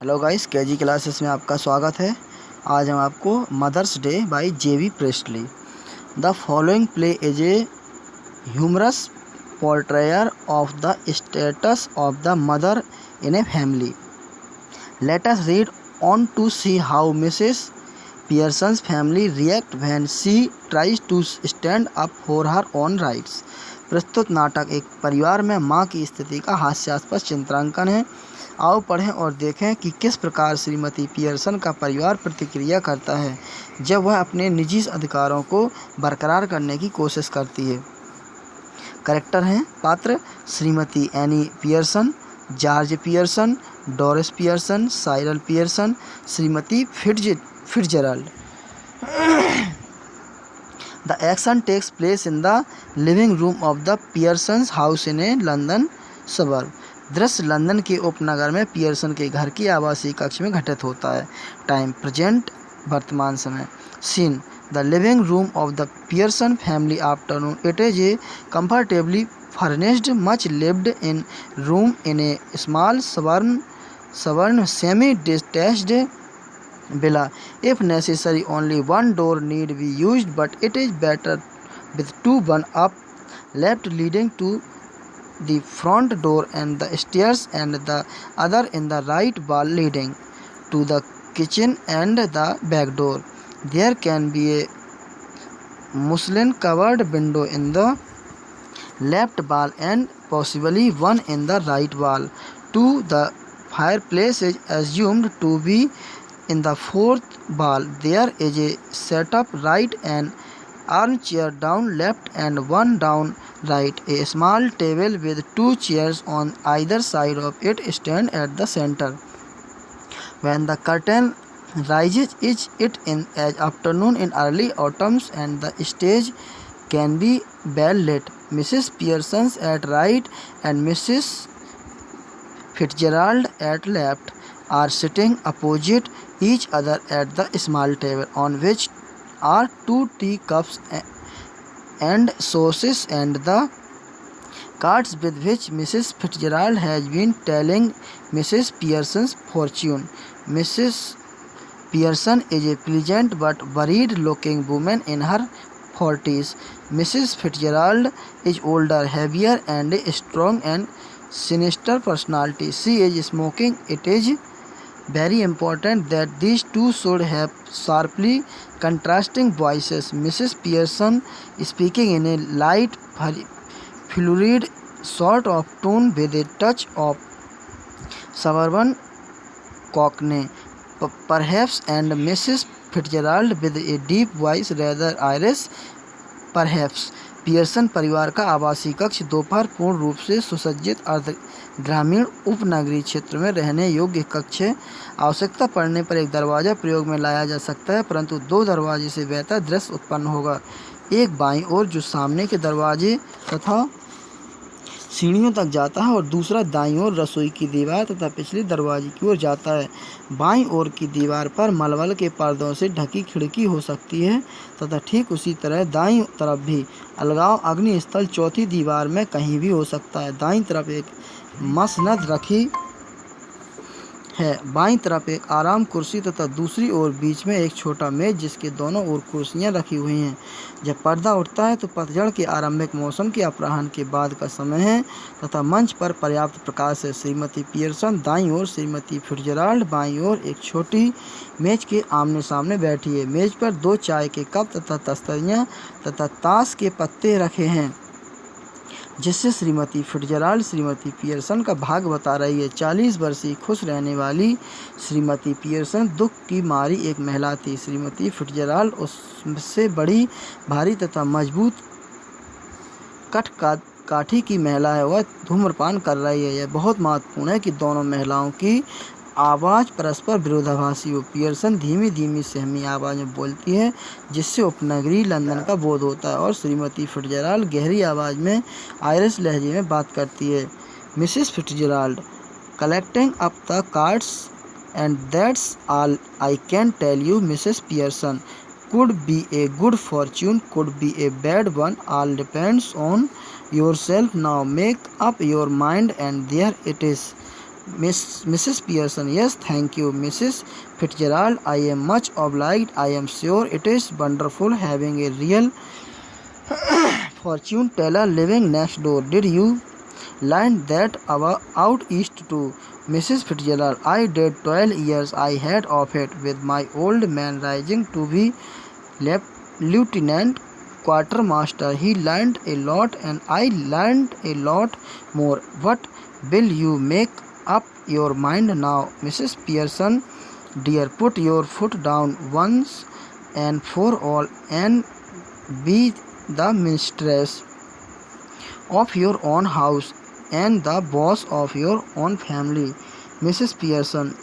Hello guys, KG classes में आपका स्वागत है। आज हम आपको mother's day by J B Priestley. The following play is a humorous portrayal of the status of the mother in a family. Let us read on to see how Mrs Pearson's family react when she tries to stand up for her own rights. प्रस्तुत नाटक एक परिवार में माँ की स्थिति का हास्यास्पद चित्रांकन है। आओ पढ़ें और देखें कि किस प्रकार श्रीमती पियर्सन का परिवार प्रतिक्रिया करता है जब वह अपने निजी अधिकारों को बरकरार करने की कोशिश करती है। कैरेक्टर हैं पात्र: Shrimati any Pearson, George Pearson, Doris Pearson, Cyril Pearson, Shrimati Fitzgerald. The action takes place in the living room of the Pearsons house in a London suburb. दृश्य लंदन के उपनगर में पियर्सन के घर की आवासीय कक्ष में घटित होता है। टाइम प्रेजेंट, वर्तमान समय। Scene: the living room of the Pearson family afternoon. It is a comfortably furnished, much lived in room in a small suburban semi-detached villa. If necessary, only one door need be used, but it is better with two, one up left leading to the front door and the stairs, and the other in the right wall leading to the kitchen and the back door. There can be a muslin covered window in the left wall and possibly one in the right wall. 2. The fireplace is assumed to be in the fourth wall. There is a setup right, an armchair down left and one down right. A small table with two chairs on either side of it stand at the center. When the curtain rises, is it in as afternoon in early autumns, and the stage can be well lit. Mrs. Pearson's at right and Mrs. Fitzgerald at left are sitting opposite each other at the small table, on which are two teacups and sauces and the cards with which Mrs. Fitzgerald has been telling Mrs. Pearson's fortune. Mrs. Pearson is a pleasant but worried-looking woman in her 40s. Mrs. Fitzgerald is older, heavier, and a strong and sinister personality. She is smoking. It is very important that these two should have sharply contrasting voices. Mrs. Pearson speaking in a light, fluid sort of tone with a touch of suburban cockney, perhaps, and Mrs. Fitzgerald with a deep voice, rather Irish, perhaps. Pearson परिवार का आवासीय कक्ष दोपहर पूर्ण रूप से सुसज्जित अर्ध ग्रामीण उपनगरीय क्षेत्र में रहने योग्य कक्ष है। आवश्यकता पड़ने पर एक दरवाज़ा प्रयोग में लाया जा सकता है, परंतु दो दरवाजे से बेहतर दृश्य उत्पन्न होगा। एक बाईं ओर जो सामने के दरवाजे तथा सीढ़ियों तक जाता है और दूसरा दाईं ओर रसोई की दीवार तथा पिछले दरवाजे की ओर जाता है। बाईं ओर की दीवार पर मलमल के पर्दों से ढकी खिड़की हो सकती है तथा ठीक उसी तरह दाईं तरफ भी अलगाव अग्नि स्थल चौथी दीवार में कहीं भी हो सकता है। दाईं तरफ एक मसनद रखी है, बाईं तरफ एक आराम कुर्सी तथा दूसरी ओर बीच में एक छोटा मेज जिसके दोनों ओर कुर्सियां रखी हुई हैं। जब पर्दा उठता है तो पतझड़ के आरंभिक मौसम के अपराह्न के बाद का समय है तथा मंच पर पर्याप्त प्रकाश है। श्रीमती पियर्सन दाईं ओर, श्रीमती फिट्जराल्ड बाईं ओर एक छोटी मेज के आमने सामने बैठी है। मेज पर दो चाय के कप तथा तस्तरियाँ तथा ताश के पत्ते रखे हैं, जिससे श्रीमती फिट्जराल्ड श्रीमती पियर्सन का भाग बता रही है। 40 वर्षीय खुश रहने वाली श्रीमती पियर्सन दुख की मारी एक महिला थी। श्रीमती फिट्जराल्ड उससे बड़ी, भारी तथा मजबूत काठी की महिला है। वह धूम्रपान कर रही है। यह बहुत महत्वपूर्ण है कि दोनों महिलाओं की आवाज़ परस्पर विरोधाभासी हो। पियर्सन धीमी धीमी सहमी आवाज़ में बोलती है, जिससे उपनगरीय लंदन का बोध होता है, और श्रीमती फिट्जराल्ड गहरी आवाज़ में आयरिश लहजे में बात करती है। Mrs Fitzgerald: collecting up the cards and that's all I can tell you Mrs Pearson. Could be a good fortune, could be a bad one, all depends on yourself. Now make up your mind and there it is. Mrs. Pearson. Yes, thank you, Mrs. Fitzgerald. I am much obliged. I am sure it is wonderful having a real fortune teller living next door. Did you learn that out east too, Mrs. Fitzgerald? I did. 12 years I had of it, with my old man rising to be lieutenant quartermaster. He learned a lot and I learned a lot more. What will you make up your mind now, Mrs. Pearson dear? Put your foot down once and for all and be the mistress of your own house and the boss of your own family. Mrs. Pearson,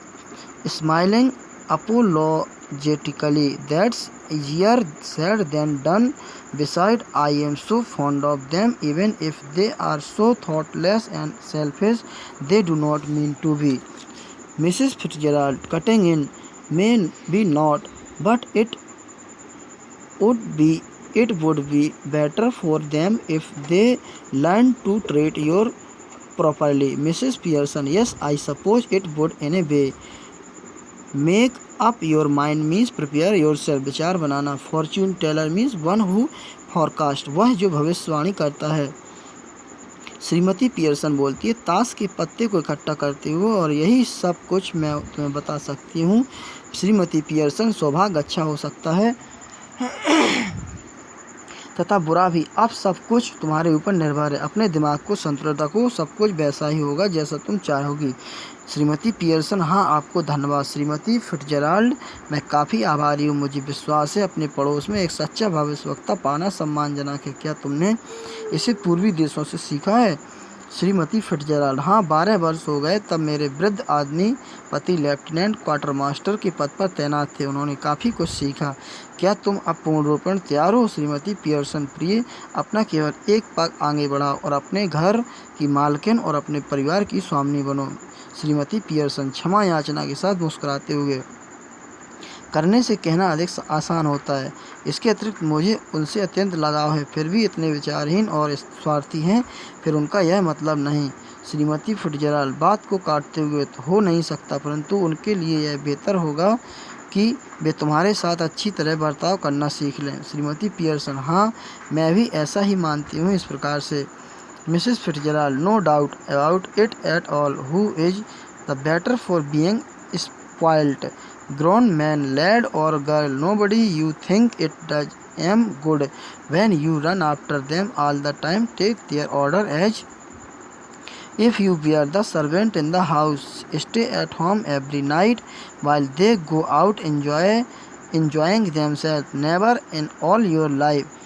smiling apologetically. That's easier said than done. Besides, I am so fond of them, even if they are so thoughtless and selfish, they do not mean to be. Mrs. Fitzgerald, cutting in, may be not, but would be it would be better for them if they learn to treat you properly. Mrs. Pearson, yes, I suppose it would in a way. Make up your mind means prepare yourself. विचार बनाना. Fortune teller means one who forecast, वह जो भविष्यवाणी करता है. Shrimati Pearson बोलती है, ताश के पत्ते को इकट्ठा करते हुए, और यही सब कुछ मैं तुम्हें बता सकती हूँ. श्रीमती पियर्सन, सौभाग्य अच्छा हो सकता है तथा बुरा भी. अब सब कुछ तुम्हारे ऊपर निर्भर है. अपने दिमाग को संतुलित रखो, सब कुछ वैसा ही होगा जैसा तुम चाहोगी. श्रीमती पियर्सन, हाँ आपको धन्यवाद. श्रीमती फिट्जराल्ड, मैं काफ़ी आभारी हूँ. मुझे विश्वास है अपने पड़ोस में एक सच्चा भविष्यवक्ता पाना सम्मानजनक है. क्या तुमने इसे पूर्वी देशों से सीखा है? श्रीमती फिट्जराल्ड, हाँ 12 वर्ष हो गए. तब मेरे वृद्ध आदमी पति लेफ्टिनेंट क्वार्टर मास्टर के पद पर तैनात थे. उन्होंने काफ़ी कुछ सीखा. क्या तुम अब पूर्ण रूप में तैयार हो? श्रीमती पियर्सन, प्रिय, अपना केवल एक पग आगे बढ़ाओ और अपने घर की मालकिन और अपने परिवार की स्वामिनी बनो. श्रीमती पियर्सन, क्षमा याचना के साथ मुस्कुराते हुए, करने से कहना अधिक आसान होता है. इसके अतिरिक्त मुझे उनसे अत्यंत लगाव है. फिर भी इतने विचारहीन और स्वार्थी हैं. फिर उनका यह मतलब नहीं. श्रीमती फिट्जराल्ड, बात को काटते हुए, तो हो नहीं सकता, परंतु उनके लिए यह बेहतर होगा कि वे तुम्हारे साथ अच्छी तरह बर्ताव करना सीख लें. श्रीमती पियर्सन, हाँ मैं भी ऐसा ही मानती हूँ. इस प्रकार से Mrs Fitzgerald, no doubt about it at all. Who is the better for being spoiled? Grown man, lad or girl, nobody. You think it does am good when you run after them all the time. Take their order as if you were the servant in the house. Stay at home every night while they go out enjoying themselves. Never in all your life.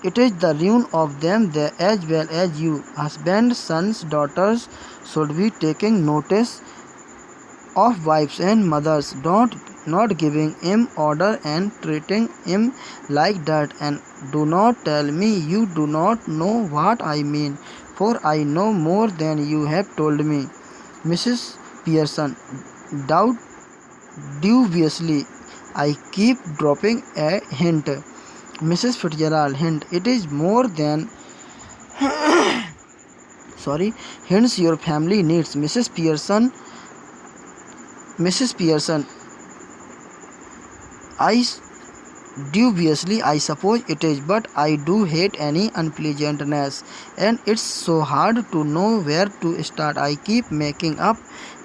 It is the ruin of them as well as you. Husbands, sons, daughters should be taking notice of wives and mothers, not giving him order and treating him like that. And do not tell me you do not know what I mean, for I know more than you have told me. Mrs. Pearson, dubiously, I keep dropping a hint. Mrs. Fitzgerald, hint. It is more than hints your family needs. Mrs. Pearson, dubiously, I suppose it is, but I do hate any unpleasantness, and it's so hard to know where to start. I keep making up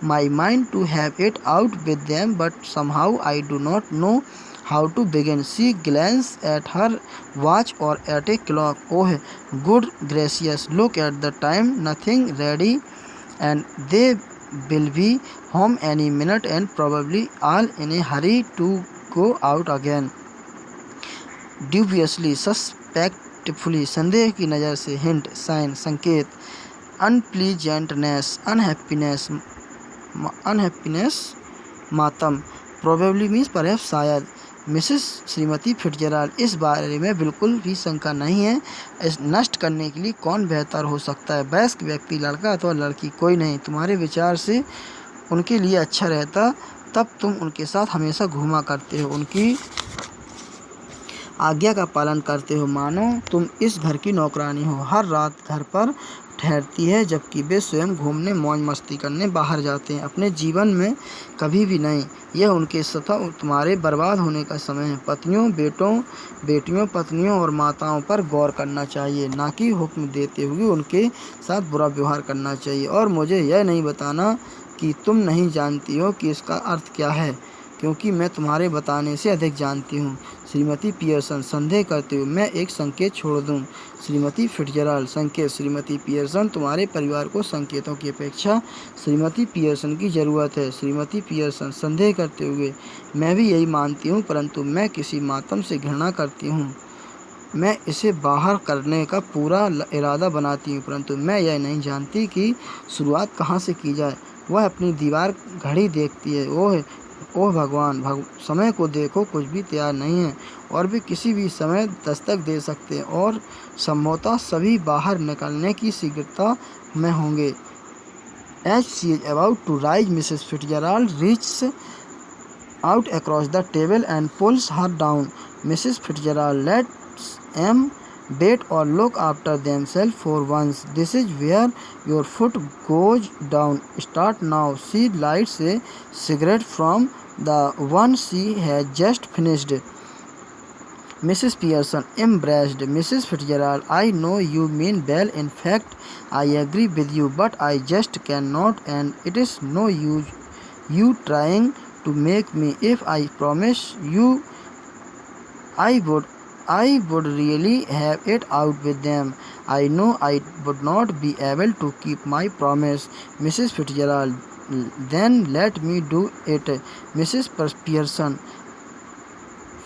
my mind to have it out with them, but somehow I do not know how to begin. She glanced at her watch or at a clock. Oh, good gracious, look at the time. Nothing ready, and they will be home any minute and probably all in a hurry to go out again. Dubiously, suspectfully, संदेह की नज़र से. Hint, sign, संकेत. Unpleasantness, unhappiness, मातम. Probably means perhaps, शायद. Mrs Shrimati Fitzgerald, इस बारे में बिल्कुल भी शंका नहीं है. इस नष्ट करने के लिए कौन बेहतर हो सकता है? वयस्क व्यक्ति, लड़का अथवा लड़की, कोई नहीं. तुम्हारे विचार से उनके लिए अच्छा रहता, तब तुम उनके साथ हमेशा घूमा करते हो, उनकी आज्ञा का पालन करते हो, मानो तुम इस घर की नौकरानी हो. हर रात घर पर ठहरती है, जबकि वे स्वयं घूमने मौज मस्ती करने बाहर जाते हैं। अपने जीवन में कभी भी नहीं। यह उनके तथा तुम्हारे बर्बाद होने का समय है। बेटियों, पत्नियों और माताओं पर गौर करना चाहिए, ना कि हुक्म देते हुए उनके साथ बुरा व्यवहार करना चाहिए। और मुझे यह नहीं बताना कि तुम नहीं जानती हो कि इसका अर्थ क्या है, क्योंकि मैं तुम्हारे बताने से अधिक जानती हूँ। श्रीमती पियर्सन, संदेह करते हुए मैं एक संकेत छोड़ दूँ। श्रीमती फिट्जराल्ड, संकेत। श्रीमती पियर्सन, तुम्हारे परिवार को संकेतों की अपेक्षा श्रीमती पियर्सन की ज़रूरत है। श्रीमती पियर्सन, संदेह करते हुए मैं भी यही मानती हूँ, परंतु मैं किसी मातम से घृणा करती हूँ। मैं इसे बाहर करने का पूरा इरादा बनाती हूँ, परंतु मैं यह नहीं जानती कि शुरुआत कहाँ से की जाए। वह अपनी दीवार घड़ी देखती है। ओह भगवान, समय को देखो, कुछ भी तैयार नहीं है और वे किसी भी समय दस्तक दे सकते हैं और संभवतः सभी बाहर निकलने की शीघ्रता में होंगे। As she is about to rise, Mrs. Fitzgerald reaches out across the table and pulls her down. Mrs. Fitzgerald lets them wait or look after themselves for once. This is where your foot goes down. Start now. She lights a cigarette from the one she has just finished. Mrs. Pearson embraced Mrs. Fitzgerald. I know you mean well. In fact, I agree with you, but I just cannot, and it is no use you trying to make me. If I promise you I would really have it out with them. I know I would not be able to keep my promise. Mrs. Fitzgerald, then let me do it. Mrs. Pearson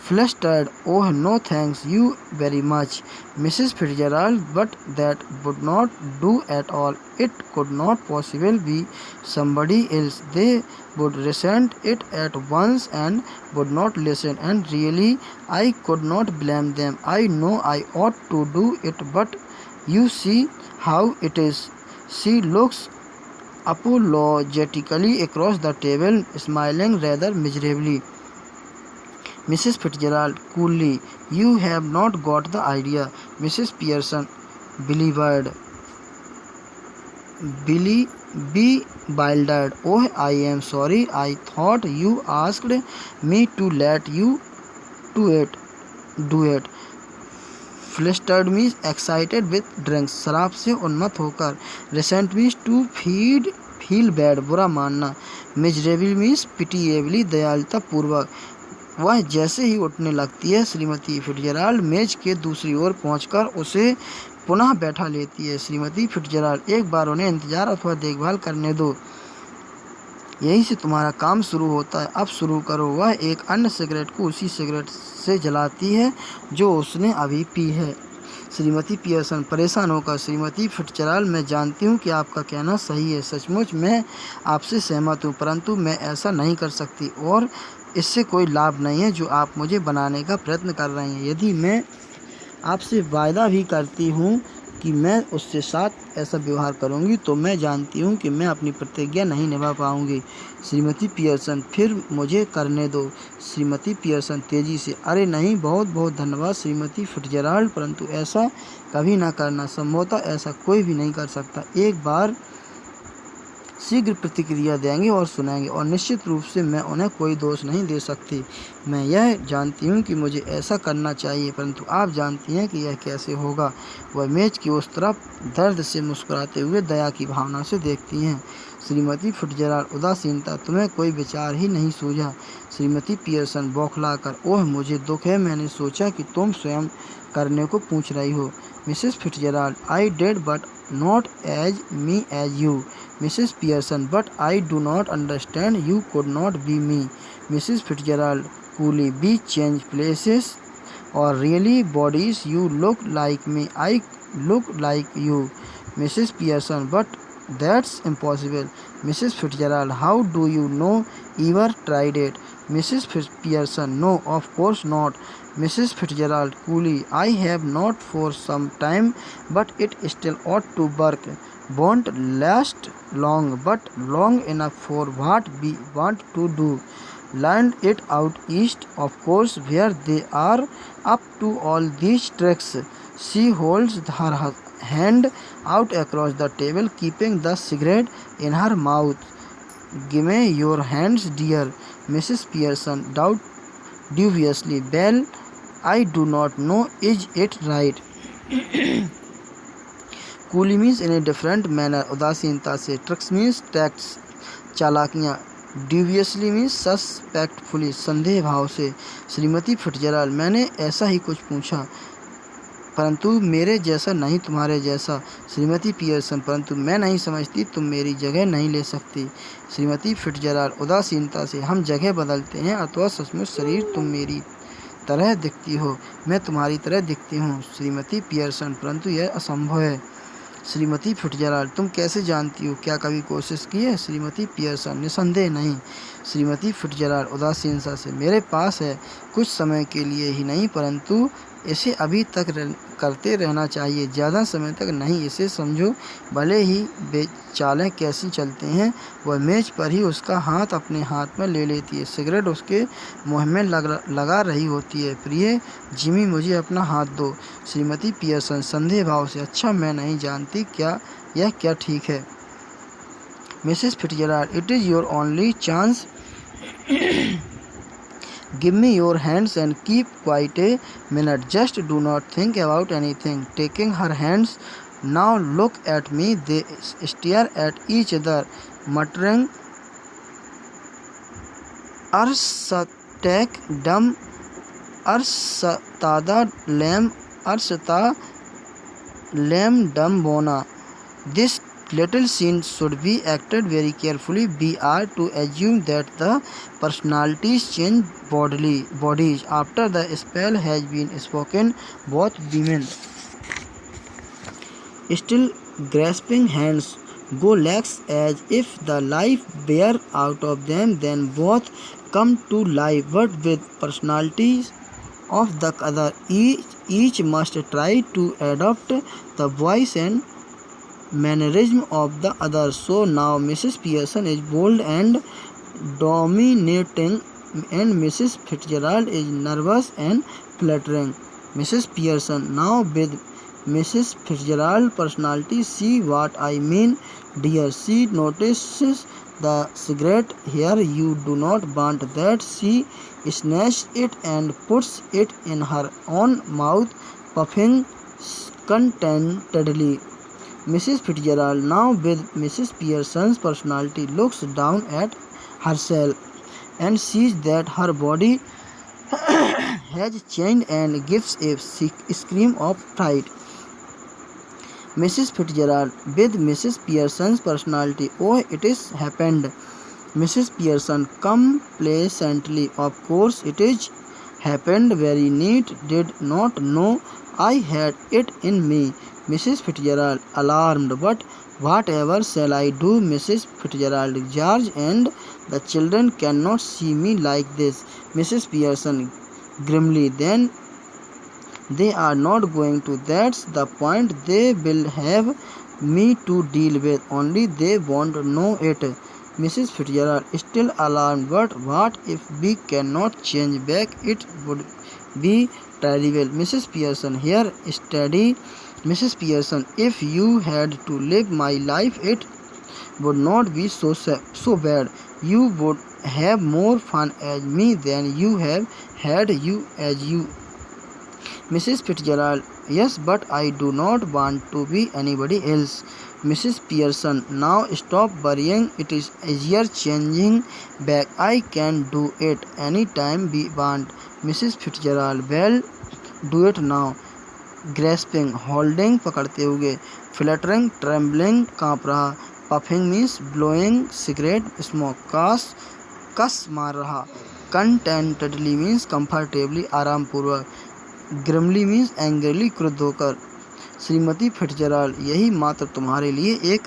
flustered. Oh, no thanks you very much, Mrs. Fitzgerald, but that would not do at all. It could not possibly be somebody else. They would resent it at once and would not listen, and really I could not blame them. I know I ought to do it, but you see how it is. She looks apologetically across the table, smiling rather miserably. Mrs. Fitzgerald coolly, you have not got the idea. Mrs. Pearson bewildered. Oh, I am sorry. I thought you asked me to let you do it. Flustered means excited with drinks. शराब से उन्मत्त होकर. Resent means to feel bad, बुरा मानना. Miserable means pitiably, दयालुता पूर्वक. वह जैसे ही उठने लगती है, श्रीमती फिट्जराल्ड मेज के दूसरी ओर पहुंचकर उसे पुनः बैठा लेती है। श्रीमती फिट्जराल्ड, एक बार उन्हें इंतजार अथवा देखभाल करने दो, यहीं से तुम्हारा काम शुरू होता है। अब शुरू करो। वह एक अन्य सिगरेट को उसी सिगरेट से जलाती है जो उसने अभी पी है। श्रीमती पियर्सन परेशान होकर, श्रीमती फिट्जराल्ड, मैं जानती हूँ कि आपका कहना सही है। सचमुच मैं आपसे सहमत हूँ, परंतु मैं ऐसा नहीं कर सकती और इससे कोई लाभ नहीं है जो आप मुझे बनाने का प्रयत्न कर रहे हैं। यदि मैं आपसे वायदा भी करती हूँ कि मैं उसके साथ ऐसा व्यवहार करूँगी, तो मैं जानती हूँ कि मैं अपनी प्रतिज्ञा नहीं निभा पाऊँगी। श्रीमती पियर्सन, फिर मुझे करने दो। श्रीमती पियर्सन तेज़ी से, अरे नहीं, बहुत बहुत धन्यवाद श्रीमती फिट्जराल्ड, परंतु ऐसा कभी ना करना। संभवतः ऐसा कोई भी नहीं कर सकता। एक बार शीघ्र प्रतिक्रिया देंगे और सुनाएंगे, और निश्चित रूप से मैं उन्हें कोई दोष नहीं दे सकती। मैं यह जानती हूँ कि मुझे ऐसा करना चाहिए, परंतु आप जानती हैं कि यह कैसे होगा। वह मेज की उस तरफ दर्द से मुस्कुराते हुए दया की भावना से देखती हैं। श्रीमती फिट्जराल्ड, उदासीनता, तुम्हें कोई विचार ही नहीं सूझा। श्रीमती पियर्सन बौखलाकर, ओह मुझे दुख है, मैंने सोचा कि तुम स्वयं करने को पूछ रही हो। Mrs Fitzgerald, I did, but not as me as you. Mrs. Pearson, but I do not understand. You could not be me. Mrs. Fitzgerald coolly, we change places or really bodies. You look like me. I look like you. Mrs. Pearson, but that's impossible. Mrs. Fitzgerald, how do you know? Ever tried it? Mrs. Pearson, no, of course not. Mrs. Fitzgerald coolly, I have not for some time, but it still ought to work. Won't last long, but long enough for what we want to do. Land it out east, of course, where they are up to all these tricks. She holds her hand out across the table, keeping the cigarette in her mouth. "Give me your hands, dear," Mrs. Pearson dubiously. "Well, I do not know. Is it right?" Coolly means in a different manner, उदासीनता से। Tricks means tacts, चालाकियाँ। Dubiously means suspectfully, संदेह भाव से। Shrimati Fitzgerald, मैंने ऐसा ही कुछ पूछा, परंतु मेरे जैसा नहीं, तुम्हारे जैसा। श्रीमती पियर्सन, परंतु मैं नहीं समझती, तुम मेरी जगह नहीं ले सकती। श्रीमती फिट्जराल्ड उदासीनता से, हम जगह बदलते हैं अथवा सचमुच शरीर तुम मेरी तरह दिखती हो, मैं तुम्हारी तरह दिखती हूँ। श्रीमती पियर्सन, परंतु यह असंभव है। श्रीमती फिट्जराल्ड, तुम कैसे जानती हो? क्या कभी कोशिश की है? श्रीमती पियर्सन, निसंदेह नहीं। श्रीमती फिट्जराल्ड उदासीनता से, मेरे पास है, कुछ समय के लिए ही नहीं, परंतु इसे अभी तक करते रहना चाहिए, ज़्यादा समय तक नहीं। इसे समझो, भले ही बेचालें कैसी चलते हैं। वह मेज पर ही उसका हाथ अपने हाथ में ले लेती है, सिगरेट उसके मुँह में लगा रही होती है। "प्रिय जिमी, मुझे अपना हाथ दो।" श्रीमती पियर्सन संदेह भाव से, "अच्छा, मैं नहीं जानती, क्या यह क्या ठीक है?" Mrs Fitzgerald, "it is your only chance. Give me your hands and keep quiet a minute. Just do not think about anything." Taking her hands, "Now look at me." They stare at each other, muttering, "Arstak dum, arsatada lam, arsata lam dum bona." This little scene should be acted very carefully. We are to assume that the personalities change bodies after the spell has been spoken. Both women, still grasping hands, go lax as if the life were out of them. Then both come to life, but with personalities of the other. Each must try to adopt the voice and mannerism of the other. So now Mrs. Pearson is bold and dominating, and Mrs. Fitzgerald is nervous and flattering. Mrs. Pearson, now with Mrs. Fitzgerald personality. "See what I mean, dear?" She notices the cigarette here. "You do not want that." She snatches it and puts it in her own mouth, puffing contentedly. Mrs. Fitzgerald, now with Mrs. Pearson's personality, looks down at herself and sees that her body has changed and gives a scream of fright. Mrs. Fitzgerald, with Mrs. Pearson's personality, "Oh, it is happened." Mrs. Pearson complacently, "Of course it is happened. Very neat. Did not know I had it in me." Mrs. Fitzgerald, alarmed, "But whatever shall I do, Mrs. Fitzgerald? George and the children cannot see me like this." Mrs. Pearson, grimly, "Then they are not going to. That's the point. They will have me to deal with, only they won't know it." Mrs. Fitzgerald, still alarmed, "But what if we cannot change back? It would be terrible." Mrs. Pearson, here, steady. Mrs. Pearson, "If you had to live my life, it would not be so bad. You would have more fun as me than you have had you as you." Mrs. Fitzgerald, "Yes, but I do not want to be anybody else." Mrs. Pearson, "Now stop worrying. It is easier changing back. I can do it any time we want." Mrs. Fitzgerald, "Well, do it now." Grasping, holding, पकड़ते हुए। Fluttering, trembling, काँप रहा। Puffing means blowing cigarette smoke, कस मार रहा। Contentedly means comfortably, आरामपूर्वक। Grimly means angrily, क्रुद्ध होकर। श्रीमती फिट्जराल्ड, "यही मात्र तुम्हारे लिए एक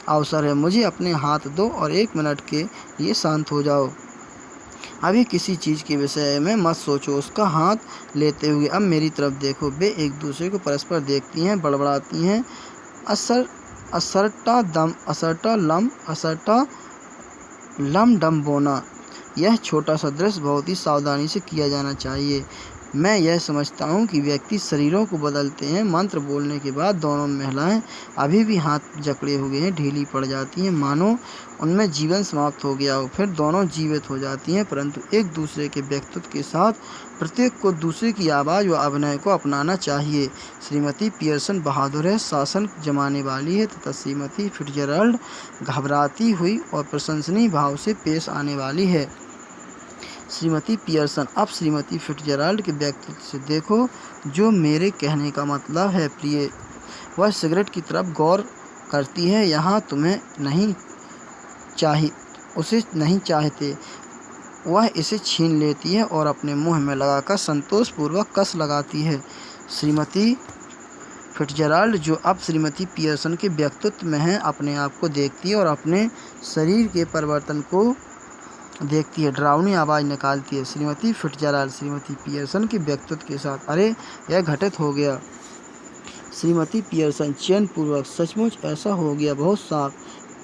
अवसर है। मुझे अपने हाथ दो और 1 मिनट के लिए शांत हो जाओ। अभी किसी चीज़ के विषय में मत सोचो। उसका हाथ लेते हुए, "अब मेरी तरफ देखो।" वे एक दूसरे को परस्पर देखती हैं, बड़बड़ाती हैं। असर्टा लम डम बोना। यह छोटा सा दृश्य बहुत ही सावधानी से किया जाना चाहिए। मैं यह समझता हूँ कि व्यक्ति शरीरों को बदलते हैं। मंत्र बोलने के बाद दोनों महिलाएं अभी भी हाथ जकड़े हुए हैं, ढीली पड़ जाती हैं, मानो उनमें जीवन समाप्त हो गया हो। फिर दोनों जीवित हो जाती हैं, परंतु एक दूसरे के व्यक्तित्व के साथ। प्रत्येक को दूसरे की आवाज़ व अभिनय को अपनाना चाहिए। श्रीमती पियर्सन बहादुर है, शासन जमाने वाली है, तथा श्रीमती फिट्जरल्ड घबराती हुई और प्रशंसनीय भाव से पेश आने वाली है। श्रीमती पियर्सन, अब श्रीमती फिट्जरल्ड के व्यक्तित्व से देखो, जो मेरे कहने का मतलब है प्रिय। वह सिगरेट की तरफ गौर करती है। यहाँ तुम्हें नहीं चाहिए, उसे नहीं चाहते। वह इसे छीन लेती है और अपने मुंह में लगाकर संतोषपूर्वक कस लगाती है। श्रीमती फिट्जरल्ड, जो अब श्रीमती पियर्सन के व्यक्तित्व में है, अपने आप को देखती है और अपने शरीर के परिवर्तन को देखती है, डरावनी आवाज़ निकालती है। श्रीमती फिट्जरल्ड श्रीमती पियर्सन के व्यक्तित्व के साथ, अरे यह घटित हो गया। श्रीमती पियर्सन चैनपूर्वक, सचमुच ऐसा हो गया, बहुत साफ।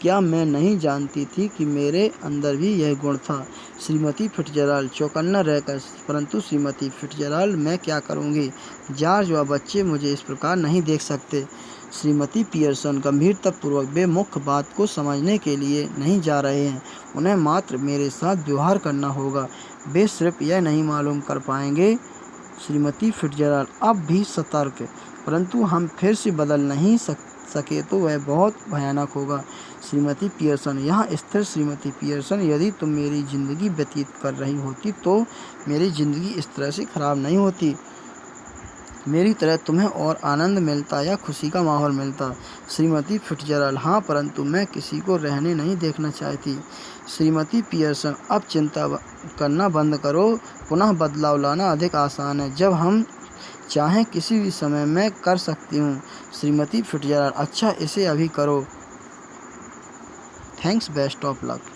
क्या मैं नहीं जानती थी कि मेरे अंदर भी यह गुण था। श्रीमती फिट्जरल्ड चौकन्ना रहकर, परंतु श्रीमती फिट्जरल्ड, मैं क्या करूँगी? जॉर्ज व बच्चे मुझे इस प्रकार नहीं देख सकते। श्रीमती पियर्सन गंभीरतापूर्वक, वे मुख्य बात को समझने के लिए नहीं जा रहे हैं। उन्हें मात्र मेरे साथ व्यवहार करना होगा। वे सिर्फ यह नहीं मालूम कर पाएंगे। श्रीमती फिट्जरल्ड अब भी सतर्क, परंतु हम फिर से बदल नहीं सके तो वह बहुत भयानक होगा। श्रीमती पियर्सन यहाँ स्थिर, श्रीमती पियर्सन, यदि तुम मेरी ज़िंदगी व्यतीत कर रही होती तो मेरी ज़िंदगी इस तरह से खराब नहीं होती। मेरी तरह तुम्हें और आनंद मिलता या खुशी का माहौल मिलता। श्रीमती फिट्जरल्ड, हाँ, परंतु मैं किसी को रहने नहीं देखना चाहती। श्रीमती पियर्सन, अब चिंता करना बंद करो। पुनः बदलाव लाना अधिक आसान है। जब हम चाहें किसी भी समय मैं कर सकती हूँ। श्रीमती फिट्जरल्ड, अच्छा, इसे अभी करो। Thanks, best of luck.